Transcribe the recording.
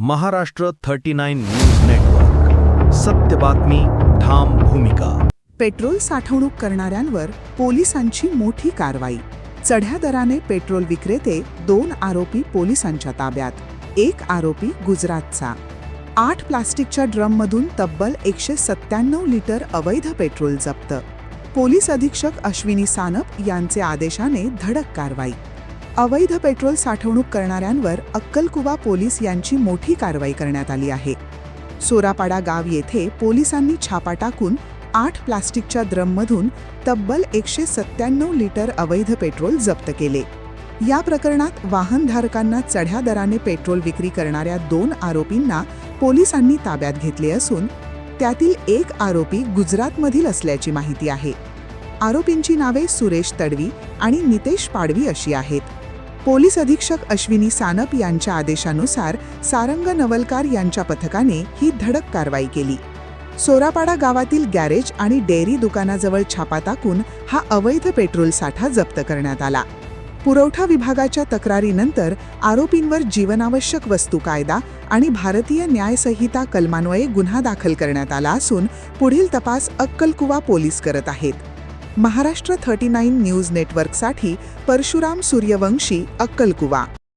Maharashtra 39 news network. सत्य बातमी, ठाम भूमिका. पेट्रोल साठवणूक करणाऱ्यांवर पोलिसांची मोठी कारवाई. चढ्या दराने पेट्रोल विक्रेते, 2 आरोपी पोलिसांच्या ताब्यात. 1 आरोपी गुजरातचा. 8 प्लास्टिकच्या ड्रममधून तब्बल 197 लिटर अवैध पेट्रोल जप्त. पोलीस अधीक्षक अश्विनी सानप यांचे आदेशाने धडक कारवाई. अवैध पेट्रोल साठवणूक करणाऱ्यांवर अक्कलकुवा पोलीस यांची मोठी कारवाई करण्यात आली आहे. सोरापाडा गाव येथे पोलिसांनी छापा टाकून 8 प्लास्टिकच्या ड्रममधून तब्बल 197 लिटर अवैध पेट्रोल जप्त केले. या प्रकरणात वाहनधारकांना चढ्या दराने पेट्रोल विक्री करणाऱ्या 2 आरोपींना पोलिसांनी ताब्यात घेतले असून त्यातील 1 आरोपी गुजरातमधील असल्याची माहिती आहे. आरोपींची नावे सुरेश तडवी आणि नितेश पाडवी अशी आहेत. पोलीस अधीक्षक अश्विनी सानप यांच्या आदेशानुसार सारंग नवलकार यांच्या पथकाने ही धडक कारवाई केली. सोरापाडा गावातील गॅरेज आणि डेअरी दुकानाजवळ छापा टाकून हा अवैध पेट्रोल साठा जप्त करण्यात आला. पुरवठा विभागाच्या तक्रारीनंतर आरोपींवर जीवनावश्यक वस्तू कायदा आणि भारतीय न्याय संहिता कलमान्वये गुन्हा दाखल करण्यात आला असून पुढील तपास अक्कलकुवा पोलीस करत आहेत. महाराष्ट्र 39 न्यूज नेटवर्कसाठी परशुराम सूर्यवंशी, अक्कलकुवा.